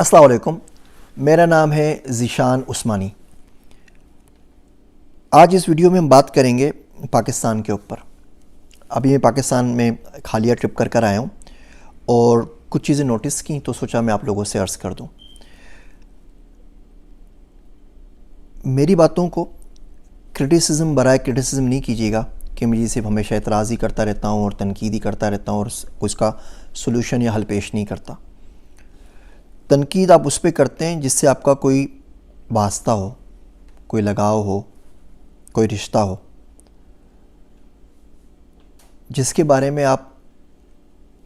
अस्सलाम वालेकुम। मेरा नाम है ज़ीशान उस्मानी। आज इस वीडियो में हम बात करेंगे पाकिस्तान के ऊपर। अभी मैं पाकिस्तान में हालिया ट्रिप कर कर आया हूँ और कुछ चीज़ें नोटिस की तो सोचा मैं आप लोगों से अर्ज़ कर दूँ। मेरी बातों को क्रिटिसिज्म बराए क्रिटिसिज्म नहीं कीजिएगा कि मैं सिर्फ हमेशा एतराज़ ही करता रहता हूँ और तनकीद ही करता रहता हूँ और उसका सोल्यूशन या हल पेश नहीं करता। तनकीद आप उस पे करते हैं जिससे आपका कोई वास्ता हो, कोई लगाव हो, कोई रिश्ता हो, जिसके बारे में आप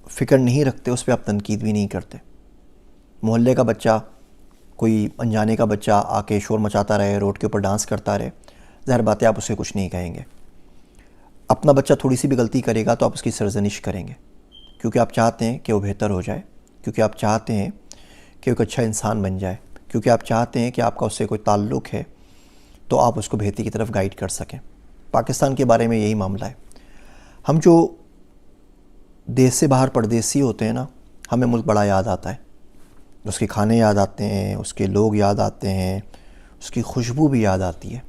फ़िक्र नहीं रखते उस पे आप तनकीद भी नहीं करते। मोहल्ले का बच्चा, कोई अनजाने का बच्चा आके शोर मचाता रहे, रोड के ऊपर डांस करता रहे, ज़ाहिर बात है आप उसे कुछ नहीं कहेंगे। अपना बच्चा थोड़ी सी भी गलती करेगा तो आप उसकी सरजनिश करेंगे, क्योंकि आप चाहते हैं कि वो बेहतर हो जाए, क्योंकि आप चाहते हैं कि एक अच्छा इंसान बन जाए, क्योंकि आप चाहते हैं कि आपका उससे कोई ताल्लुक़ है तो आप उसको बेहतरी की तरफ गाइड कर सकें। पाकिस्तान के बारे में यही मामला है। हम जो देश से बाहर परदेसी होते हैं ना, हमें मुल्क बड़ा याद आता है। उसके खाने याद आते हैं, उसके लोग याद आते हैं, उसकी खुशबू भी याद आती है,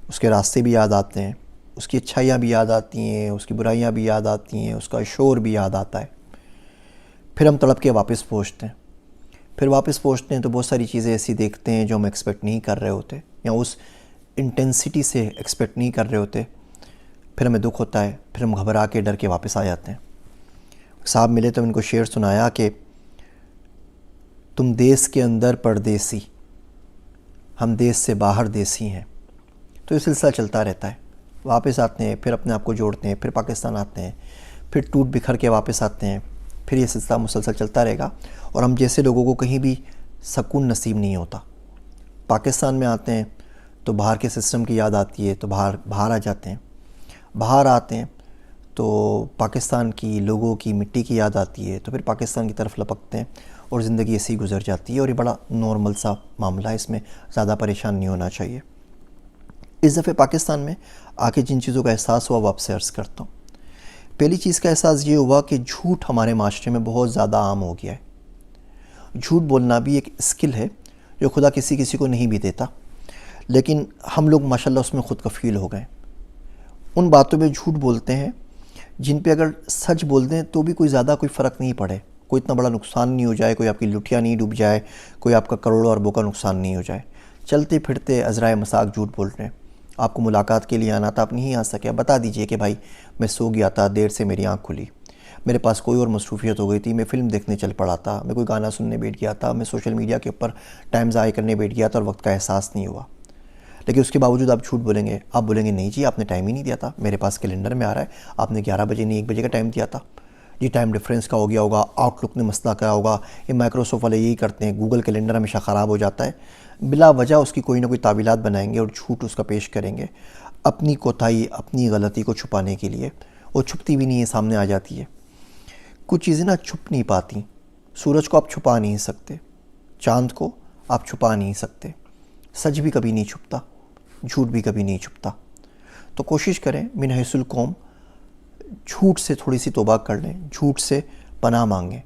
उसके रास्ते भी याद आते हैं, उसकी अच्छाइयाँ भी याद आती हैं, उसकी बुराइयाँ भी याद आती हैं, उसका शोर भी याद आता है। फिर हम तड़प के वापस पहुँचते हैं। फिर वापस पहुँचते हैं तो बहुत सारी चीज़ें ऐसी देखते हैं जो हम एक्सपेक्ट नहीं कर रहे होते या उस इंटेंसिटी से एक्सपेक्ट नहीं कर रहे होते। फिर हमें दुख होता है, फिर हम घबरा के डर के वापस आ जाते हैं। साहब मिले तो इनको शेर सुनाया कि तुम देश के अंदर परदेसी, हम देश से बाहर देसी हैं। तो ये सिलसिला चलता रहता है। वापस आते हैं, फिर अपने आप को जोड़ते हैं, फिर पाकिस्तान आते हैं, फिर टूट बिखर के वापस आते हैं, फिर ये सिलसिला मुसलसल चलता रहेगा और हम जैसे लोगों को कहीं भी सुकून नसीब नहीं होता। पाकिस्तान में आते हैं तो बाहर के सिस्टम की याद आती है तो बाहर आ जाते हैं, बाहर आते हैं तो पाकिस्तान की लोगों की मिट्टी की याद आती है तो फिर पाकिस्तान की तरफ लपकते हैं और ज़िंदगी ऐसी गुजर जाती है। और ये बड़ा नॉर्मल सा मामला है, इसमें ज़्यादा परेशान नहीं होना चाहिए। इस दफ़े पाकिस्तान में आके जिन चीज़ों का एहसास हुआ वो आपसे अर्ज़ करता हूँ। पहली चीज़ का एहसास ये हुआ कि झूठ हमारे माशरे में बहुत ज़्यादा आम हो गया है। झूठ बोलना भी एक स्किल है जो खुदा किसी किसी को नहीं भी देता, लेकिन हम लोग माशाल्लाह उसमें ख़ुद कफ़ील हो गए। उन बातों में झूठ बोलते हैं जिन पे अगर सच बोल दें तो भी कोई ज़्यादा कोई फ़र्क नहीं पड़े, कोई इतना बड़ा नुकसान नहीं हो जाए, कोई आपकी लुटिया नहीं डूब जाए, कोई आपका करोड़ों अरबों का नुकसान नहीं हो जाए। चलते फिरते अज़राए मजाक झूठ बोल रहे हैं। आपको मुलाकात के लिए आना था, आप नहीं आ सके, आप बता दीजिए कि भाई मैं सो गया था, देर से मेरी आँख खुली, मेरे पास कोई और मसरूफ़ियत हो गई थी, मैं फ़िल्म देखने चल पड़ा था, मैं कोई गाना सुनने बैठ गया था, मैं सोशल मीडिया के ऊपर टाइम ज़ाया करने बैठ गया था और वक्त का एहसास नहीं हुआ। लेकिन उसके बावजूद आप झूठ बोलेंगे। आप बोलेंगे नहीं जी आपने टाइम ही नहीं दिया था, मेरे पास कैलेंडर में आ रहा है आपने 11 बजे नहीं 1 बजे का टाइम दिया था जी, टाइम डिफरेंस का हो गया होगा, आउटलुक ने मसला क्या होगा, ये माइक्रोसॉफ्ट वाले यही करते हैं, गूगल कैलेंडर हमेशा ख़राब हो जाता है। बिला वजह उसकी कोई ना कोई तावीलात बनाएंगे और झूठ उसका पेश करेंगे अपनी कोताही, अपनी गलती को छुपाने के लिए। वो छुपती भी नहीं है, सामने आ जाती है। कुछ चीज़ें ना छुप नहीं पाती। सूरज को आप छुपा नहीं सकते, चाँद को आप छुपा नहीं सकते, सच भी कभी नहीं छुपता, झूठ भी कभी नहीं छुपता। तो कोशिश करें मिन हैसुल कौम झूठ से थोड़ी सी तौबा कर लें, झूठ से पनाह मांगें।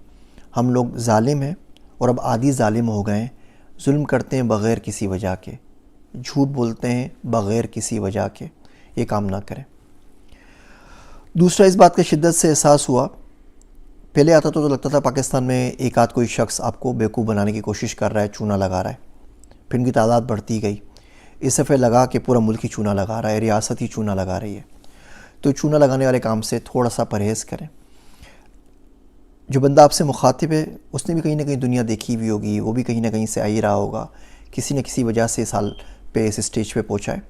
हम लोग जालिम हैं और अब आदी जालिम हो गए हैं, जुल्म करते हैं बग़ैर किसी वजह के, झूठ बोलते हैं बग़ैर किसी वजह के। ये काम ना करें। दूसरा, इस बात का शिद्दत से एहसास हुआ, पहले आता तो लगता था पाकिस्तान में एक आध कोई शख्स आपको बेवकूफ़ बनाने की कोशिश कर रहा है, चूना लगा रहा है। फिर उनकी तादाद बढ़ती गई। इस दफ़े लगा कि पूरा मुल्क ही चूना लगा रहा है, रियासत ही चूना लगा रही है। तो चूना लगाने वाले काम से थोड़ा सा परहेज़ करें। जो बंदा आपसे मुखातिब है उसने भी कहीं ना कहीं दुनिया देखी हुई होगी, वो भी कहीं ना कहीं से आ ही रहा होगा, किसी न किसी वजह से साल पे इस स्टेज पे पहुंचा है।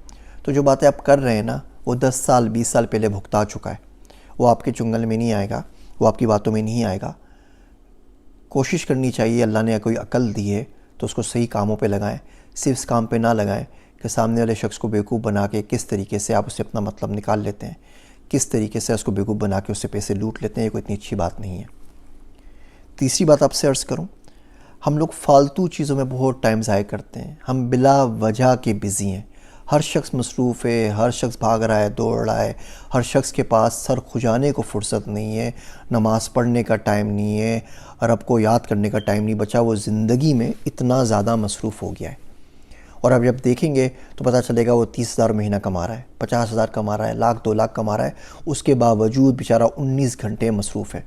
तो जो बातें आप कर रहे हैं ना वो 10 साल 20 साल पहले भुगता चुका है। वो आपके चुंगल में नहीं आएगा, वो आपकी बातों में नहीं आएगा। कोशिश करनी चाहिए, अल्लाह ने कोई अक्ल दी है तो उसको सही कामों पे लगाएं, सिर्फ इस काम पे ना लगाएं कि सामने वाले शख्स को बेवकूफ़ बना के किस तरीके से आप उससे अपना मतलब निकाल लेते हैं, किस तरीके से उसको बेवकूफ़ बना के उससे पैसे लूट लेते हैं। ये कोई इतनी अच्छी बात नहीं है। तीसरी बात आपसे अर्ज़ करूं, हम लोग फ़ालतू चीज़ों में बहुत टाइम ज़ाया करते हैं। हम बिला वजह के बिज़ी हैं, हर शख्स मसरूफ़ है, हर शख्स भाग रहा है, दौड़ रहा है, हर शख्स के पास सर खुजाने को फ़ुर्सत नहीं है, नमाज़ पढ़ने का टाइम नहीं है, रब को याद करने का टाइम नहीं बचा। वो ज़िंदगी में इतना ज़्यादा मसरूफ़ हो गया है। और अब जब देखेंगे तो पता चलेगा वो 30,000 महीना कमा रहा है, 50,000 कमा रहा है, लाख 2 लाख कमा रहा है, उसके बावजूद बेचारा 19 घंटे मसरूफ़ है।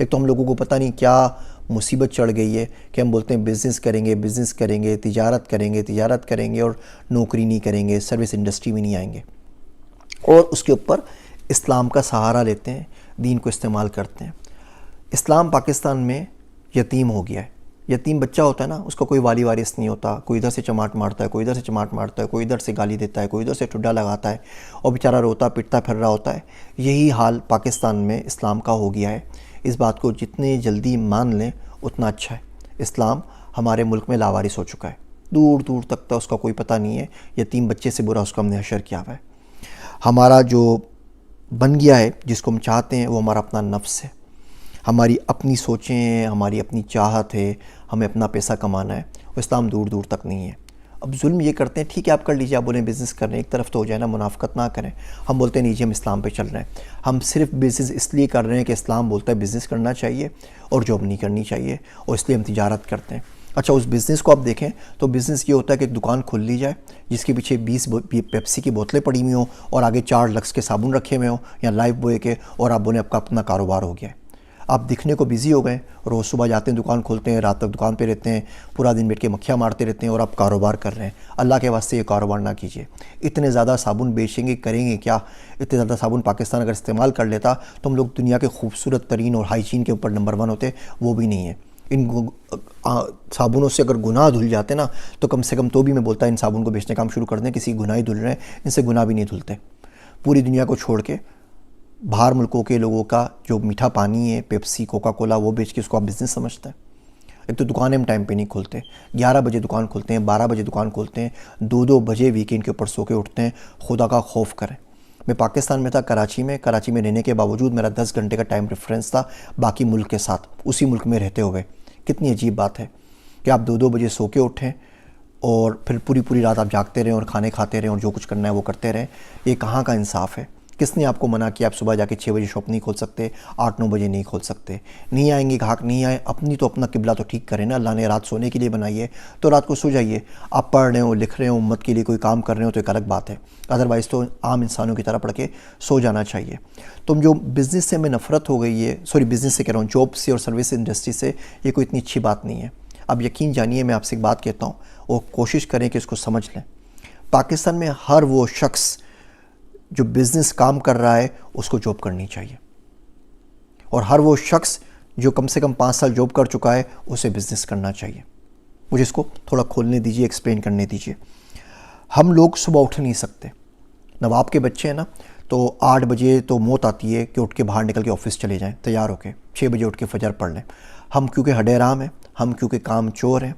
एक तो हम लोगों को पता नहीं क्या मुसीबत चढ़ गई है कि हम बोलते हैं बिज़नेस करेंगे, बिज़नेस करेंगे, तिजारत करेंगे, तिजारत करेंगे, और नौकरी नहीं करेंगे, सर्विस इंडस्ट्री में नहीं आएंगे, और उसके ऊपर इस्लाम का सहारा लेते हैं, दीन को इस्तेमाल करते हैं। इस्लाम पाकिस्तान में यतीम हो गया है। यतीम बच्चा होता है ना, उसका कोई वाली वारिस नहीं होता, कोई इधर से चमाट मारता है, कोई इधर से चमाट मारता है, कोई इधर से गाली देता है, कोई इधर से ठुड्डा लगाता है, और बेचारा रोता पिटता फिर रहा होता है। यही हाल पाकिस्तान में इस्लाम का हो गया है। इस बात को जितने जल्दी मान लें उतना अच्छा है। इस्लाम हमारे मुल्क में लावारिस हो चुका है, दूर दूर तक उसका कोई पता नहीं है। यतीम बच्चे से बुरा उसका हमने हशर किया हुआ है। हमारा जो बन गया है, जिसको हम चाहते हैं, वो हमारा अपना नफ्स है, हमारी अपनी सोचें हैं, हमारी अपनी चाहत है, हमें अपना पैसा कमाना है। वो इस्लाम दूर दूर तक नहीं है। अब जुल्म ये करते हैं, ठीक है आप कर लीजिए, आप बोलें बिज़नेस कर रहे हैं, एक तरफ तो हो जाए ना, मुनाफकत ना करें। हम बोलते हैं नहीं जी हम इस्लाम पे चल रहे हैं, हम सिर्फ बिज़नेस इसलिए कर रहे हैं कि इस्लाम बोलता है बिज़नेस करना चाहिए और जॉब नहीं करनी चाहिए, और इसलिए हम तिजारत करते हैं। अच्छा, उस बिज़नेस को आप देखें तो बिज़नेस ये होता है कि एक दुकान खोल ली जाए जिसके पीछे 20 पेप्सी की बोतलें पड़ी हुई हों और आगे 4 लक्स के साबुन रखे हुए हों या लाइफ बॉय के, और आप बोलें आपका अपना कारोबार हो गया है। आप दिखने को बिज़ी हो गए, रोज़ सुबह जाते हैं दुकान खोलते हैं, रात तक दुकान पे रहते हैं, पूरा दिन बैठ के मक्खियाँ मारते रहते हैं, और आप कारोबार कर रहे हैं। अल्लाह के वास्ते ये कारोबार ना कीजिए। इतने ज़्यादा साबुन बेचेंगे, करेंगे क्या? इतने ज़्यादा साबुन पाकिस्तान अगर इस्तेमाल कर लेता तो हम लोग दुनिया के खूबसूरत तरीन और हाइजीन के ऊपर नंबर 1 होते। वो भी नहीं है। इन साबुनों से अगर गुनाह धुल जाते ना, तो कम से कम तो भी मैं बोलता इन साबुन को बेचने का काम शुरू कर दें। किसी गुनाह ही धुल रहे हैं, इनसे गुनाह भी नहीं धुलते। पूरी दुनिया को छोड़ के बाहर मुल्कों के लोगों का जो मीठा पानी है, पेप्सी, कोका कोला, वो बेच के उसको आप बिज़नेस समझते हैं। एक तो दुकानें हम टाइम पे नहीं खोलते, 11 बजे दुकान खोलते हैं, 12 बजे दुकान खोलते हैं, 2-2 बजे वीकेंड के ऊपर सो के उठते हैं। खुदा का खौफ करें। मैं पाकिस्तान में था, कराची में रहने के बावजूद मेरा 10 घंटे का टाइम रेफरेंस था बाकी मुल्क के साथ, उसी मुल्क में रहते हुए। कितनी अजीब बात है कि आप 2-2 बजे सो के उठें और फिर पूरी पूरी रात आप जागते रहें और खाने खाते रहें और जो कुछ करना है वो करते रहें। ये कहाँ का इंसाफ है? किसने आपको मना किया आप सुबह जाके 6 बजे शॉप नहीं खोल सकते, 8-9 बजे नहीं खोल सकते? नहीं आएंगे ग्राहक, नहीं आए, अपनी तो अपना किबला तो ठीक करें ना। अल्लाह ने रात सोने के लिए बनाई है तो रात को सो जाइए। आप पढ़ रहे हो, लिख रहे हो, उम्मत के लिए कोई काम कर रहे हो तो एक अलग बात है, अदरवाइज़ तो आम इंसानों की तरह पढ़ के सो जाना चाहिए। तुम जो बिज़नेस से हमें नफ़रत हो गई है, सॉरी बिज़नेस से कह रहा हूँ, जॉब से और सर्विस इंडस्ट्री से, ये कोई इतनी अच्छी बात नहीं है। अब यकीन जानिए, मैं आपसे एक बात कहता हूँ और कोशिश करें कि इसको समझ लें। पाकिस्तान में हर वो शख्स जो बिज़नेस काम कर रहा है उसको जॉब करनी चाहिए, और हर वो शख्स जो कम से कम 5 साल जॉब कर चुका है उसे बिज़नेस करना चाहिए। मुझे इसको थोड़ा खोलने दीजिए, एक्सप्लेन करने दीजिए। हम लोग सुबह उठ नहीं सकते। नवाब के बच्चे हैं ना, तो 8 बजे तो मौत आती है कि उठ के बाहर निकल के ऑफिस चले जाएं तैयार होके, 6 बजे उठ के फजर पढ़ लें। हम क्योंकि हडेराम हैं, हम क्योंकि काम चोर हैं,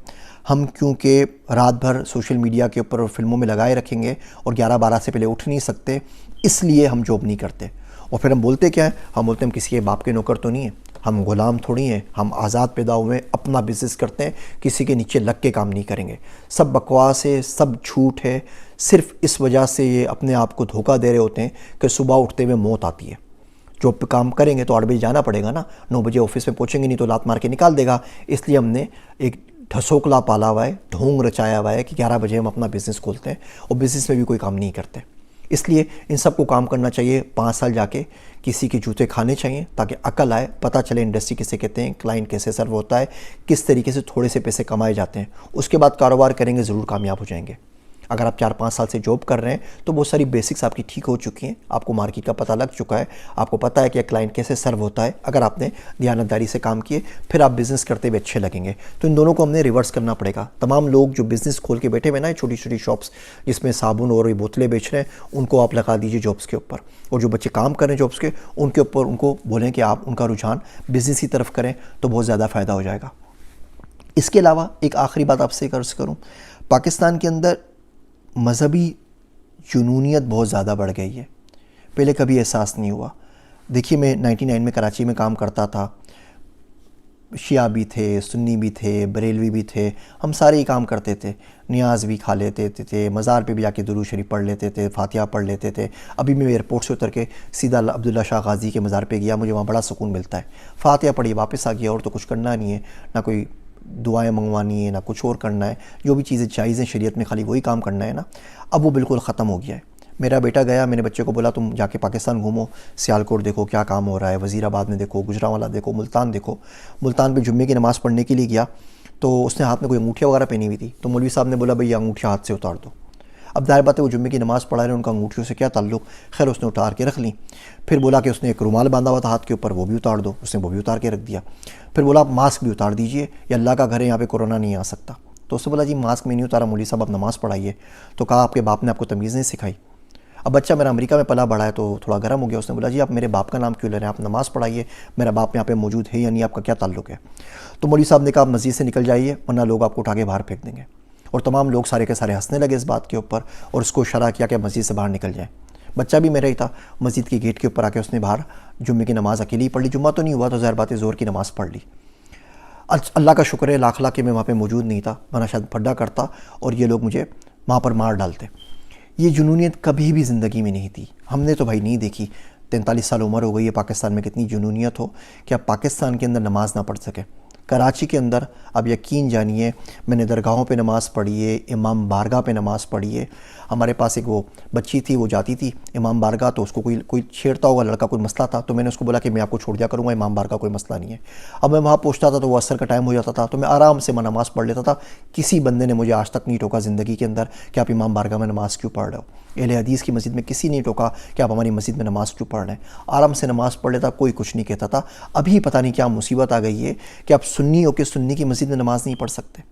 हम क्योंकि रात भर सोशल मीडिया के ऊपर और फिल्मों में लगाए रखेंगे और 11-12 से पहले उठ नहीं सकते, इसलिए हम जॉब नहीं करते। और फिर हम बोलते क्या है? हम बोलते हैं हम किसी के बाप के नौकर तो नहीं हैं, हम ग़ुलाम थोड़ी हैं, हम आज़ाद पैदा हुए, अपना बिज़नेस करते हैं, किसी के नीचे लग के काम नहीं करेंगे। सब बकवास है, सब झूठ है। सिर्फ इस वजह से ये अपने आप को धोखा दे रहे होते हैं कि सुबह उठते हुए मौत आती है। जॉब पे काम करेंगे तो 8 बजे जाना पड़ेगा ना, 9 बजे ऑफिस में पहुँचेंगे नहीं तो लात मार के निकाल देगा। इसलिए हमने एक ढसोकला पाला हुआ है, ढोंग रचाया हुआ है कि 11 बजे हम अपना बिज़नेस खोलते हैं और बिज़नेस में भी कोई काम नहीं करते। इसलिए इन सब को काम करना चाहिए, 5 साल जाके किसी के जूते खाने चाहिए ताकि अकल आए, पता चले इंडस्ट्री किसे कहते हैं, क्लाइंट कैसे सर्व होता है, किस तरीके से थोड़े से पैसे कमाए जाते हैं। उसके बाद कारोबार करेंगे, ज़रूर कामयाब हो जाएंगे। अगर आप 4-5 साल से जॉब कर रहे हैं तो बहुत सारी बेसिक्स आपकी ठीक हो चुकी हैं, आपको मार्केट का पता लग चुका है, आपको पता है कि क्लाइंट कैसे सर्व होता है। अगर आपने दयानतदारी से काम किए, फिर आप बिज़नेस करते हुए अच्छे लगेंगे। तो इन दोनों को हमने रिवर्स करना पड़ेगा। तमाम लोग जो बिज़नेस खोल के बैठे हुए ना, छोटी छोटी शॉप्स जिसमें साबुन और बोतलें बेच रहे हैं, उनको आप लगा दीजिए जॉब्स के ऊपर, और जो बच्चे काम कर रहे हैं जॉब्स के, उनके ऊपर उनको बोलें कि आप उनका रुझान बिज़नेस की तरफ करें तो बहुत ज़्यादा फ़ायदा हो जाएगा। इसके अलावा एक आखिरी बात आपसे अर्ज़ करूँ, पाकिस्तान के अंदर मज़हबी जुनूनियत बहुत ज़्यादा बढ़ गई है। पहले कभी एहसास नहीं हुआ। देखिए, मैं 99 में कराची में काम करता था, शिया भी थे, सुन्नी भी थे, बरेलवी भी थे, हम सारे ही काम करते थे। नियाज भी खा लेते थे, मज़ार पे भी जाके दुरूद शरीफ पढ़ लेते थे, फातिहा पढ़ लेते थे। अभी मैं एयरपोर्ट से उतर के सीधा अब्दुल्ला शाह गाज़ी के मज़ार पे गया, मुझे वहाँ बड़ा सुकून मिलता है। फातिहा पढ़ी, वापस आ गया, और तो कुछ करना नहीं है, ना कोई दुआएं मंगवानी है, ना कुछ और करना है। जो भी चीज़ें जायज़ हैं शरीयत में, खाली वही काम करना है ना। अब वो बिल्कुल ख़त्म हो गया है। मेरा बेटा गया, मैंने बच्चे को बोला तुम जाके पाकिस्तान घूमो, सियालकोट देखो क्या काम हो रहा है, वज़ीराबाद में देखो, गुजरांवाला देखो, मुल्तान देखो। मुल्तान पे जुम्मे की नमाज़ पढ़ने के लिए गया तो उसने हाथ में कोई अंगूठियाँ वगैरह पहनी हुई थी, तो मौलवी साहब ने बोला भाई ये अंगूठियाँ हाथ से उतार दो। अब जाहिर बात है वो जुम्मे की नमाज़ पढ़ा रहे हैं, उनका अंगूठियों से क्या ताल्लुक़। खैर उसने उतार के रख ली। फिर बोला कि उसने एक रुमाल बांधा हुआ था हाथ के ऊपर, वो भी उतार दो, उसने वो भी उतार के रख दिया। फिर बोला आप मास्क भी उतार दीजिए, ये अल्लाह का घर है, यहाँ पे कोरोना नहीं आ सकता। तो उसने बोला जी मास्क में नहीं उतारा मौलवी साहब, आप नमाज़ पढ़ाइए। तो कहा आपके बाप ने आपको तमीज़ नहीं सिखाई। अब बच्चा मेरा अमेरिका में पला बड़ा है तो थोड़ा गर्म हो गया। उसने बोला जी आप मेरे बाप का नाम क्यों ले रहे हैं, आप नमाज़ पढ़ाइए, मेरा बाप यहाँ पे मौजूद है या नहीं, आपका क्या ताल्लुक़ है। तो मौलवी साहब ने कहा आप मस्जिद से निकल जाइए वरना लोग आपको उठा के बाहर फेंक देंगे। और तमाम लोग सारे के सारे हंसने लगे इस बात के ऊपर और उसको इशारा किया कि मस्जिद से बाहर निकल जाए। बच्चा भी मेरा ही था, मस्जिद की गेट के ऊपर आके उसने बाहर जुम्मे की नमाज़ अकेली ही पढ़ ली। जुम्मा तो नहीं हुआ तो ज़ाहिर बात है ज़ोहर की नमाज़ पढ़ ली। अल्लाह का शुक्र है लाख कि मैं वहाँ पे मौजूद नहीं था, वरना शायद पढ़ा करता और ये लोग मुझे वहाँ पर मार डालते। ये जुनूनियत कभी भी ज़िंदगी में नहीं थी, हमने तो भाई नहीं देखी। 43 साल उम्र हो गई है, पाकिस्तान में कितनी जुनूनियत हो कि आप पाकिस्तान के अंदर नमाज ना पढ़ सके। कराची के अंदर अब यकीन जानिए मैंने दरगाहों पे नमाज़ पढ़ी है, इमाम बारगाह पे नमाज़ पढ़ी है। हमारे पास एक वो बच्ची थी, वो जाती थी इमाम बारगाह, तो उसको कोई छेड़ता होगा लड़का, कोई मसला था, तो मैंने उसको बोला कि मैं आपको छोड़ दिया करूँगा, इमाम बारगाह कोई मसला नहीं है। अब मैं वहाँ पहुँचता था तो वो असर का टाइम हो जाता था, तो मैं आराम से नमाज़ पढ़ लेता था। किसी बंदे ने मुझे आज तक नहीं टोका ज़िंदगी के अंदर कि आप इमाम बारगाह में नमाज़ क्यों पढ़ रहे हो। अहले हदीस की मस्जिद में किसी ने टोका कि आप हमारी मस्जिद में नमाज़ क्यों पढ़ रहे हैं। आराम से नमाज़ पढ़ लेता, कोई कुछ नहीं कहता था। अभी पता नहीं क्या मुसीबत आ गई है कि आप सुन्नी हो के सुन्नी की मस्जिद में नमाज़ नहीं पढ़ सकते।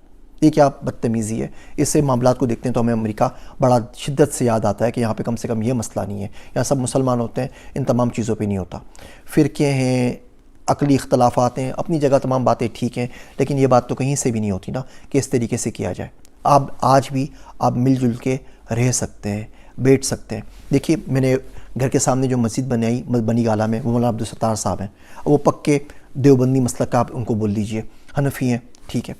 ये क्या बदतमीज़ी है। इससे मामलात को देखते हैं तो हमें अमेरिका बड़ा शिद्दत से याद आता है कि यहाँ पे कम से कम ये मसला नहीं है, यहाँ सब मुसलमान होते हैं, इन तमाम चीज़ों पे नहीं होता। फ़िरके हैं, अक़ली इख्तलाफ़ात हैं, अपनी जगह तमाम बातें ठीक हैं, लेकिन ये बात तो कहीं से भी नहीं होती ना कि इस तरीके से किया जाए। आप आज भी आप मिलजुल के रह सकते हैं, बैठ सकते हैं। देखिए मैंने घर के सामने जो मस्जिद बनी गाला में, वो मौलाना अब्दुल सत्तार साहब हैं, वो पक्के देवबंदी मसलक का, आप उनको बोल दीजिए, हनफी हैं, ठीक है।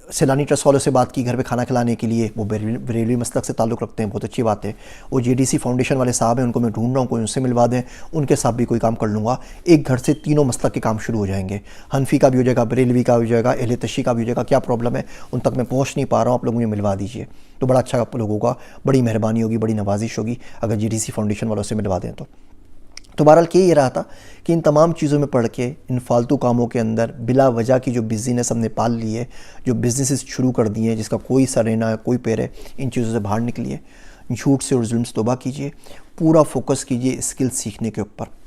सैलानी ट्रस्ट वालों से बात की घर पे खाना खिलाने के लिए, वो बरेलवी मसलक से ताल्लुक़ रखते हैं, बहुत अच्छी बात है। वो JDC फाउंडेशन वाले साहब हैं, उनको मैं ढूंढ रहा हूँ, कोई उनसे मिलवा दें, उनके साथ भी कोई काम कर लूँगा। एक घर से तीनों मसलक के काम शुरू हो जाएंगे, हनफी का भी हो जाएगा, बरेलवी का भी हो जाएगा, अहले तशी का भी हो जाएगा। क्या प्रॉब्लम है, उन तक मैं पहुँच नहीं पा रहा हूँ, आप लोग मुझे मिलवा दीजिए तो बड़ा अच्छा आप लोगों का, बड़ी मेहरबानी होगी, बड़ी नवाजिश होगी अगर JDC फाउंडेशन वालों से मिलवा दें तो बहरहाल ये रहा था कि इन तमाम चीज़ों में पढ़ के, इन फालतू कामों के अंदर बिला वजह की जो बिज़नेस हमने पाल ली है, जो बिज़नेस शुरू कर दिए हैं जिसका कोई सर ना है, कोई पैर है, इन चीज़ों से बाहर निकलिए। झूठ से और जुल्म से तौबा कीजिए, पूरा फोकस कीजिए स्किल सीखने के ऊपर,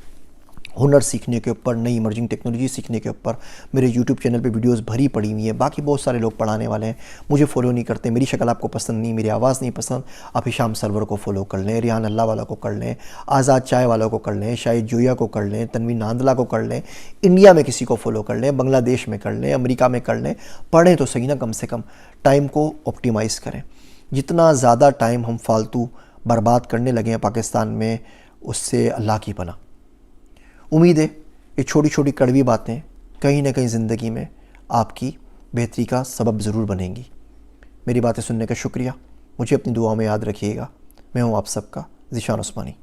हुनर सीखने के ऊपर, नई इमर्जिंग टेक्नोलॉजी सीखने के ऊपर। मेरे YouTube चैनल पे वीडियोस भरी पड़ी हुई हैं, बाकी बहुत सारे लोग पढ़ाने वाले हैं, मुझे फॉलो नहीं करते, मेरी शक्ल आपको पसंद नहीं, मेरी आवाज़ नहीं पसंद, आप हिशाम सरवर को फॉलो कर लें, रिहान अल्लाह वाला को कर लें, आज़ाद चाय वाला को कर लें, शाहिद जोया को कर लें, तनवीर नांदला को कर लें, इंडिया में किसी को फॉलो कर लें, बांग्लादेश में कर लें, अमेरिका में कर लें। पढ़ें तो सही ना, कम से कम टाइम को ऑप्टिमाइज़ करें। जितना ज़्यादा टाइम हम फालतू बर्बाद करने लगे हैं पाकिस्तान में, उससे अल्लाह की पनाह। उम्मीद है ये छोटी छोटी कड़वी बातें कहीं ना कहीं ज़िंदगी में आपकी बेहतरी का सबब ज़रूर बनेंगी। मेरी बातें सुनने का शुक्रिया, मुझे अपनी दुआओं में याद रखिएगा। मैं हूँ आप सबका ज़ीशान उस्मानी।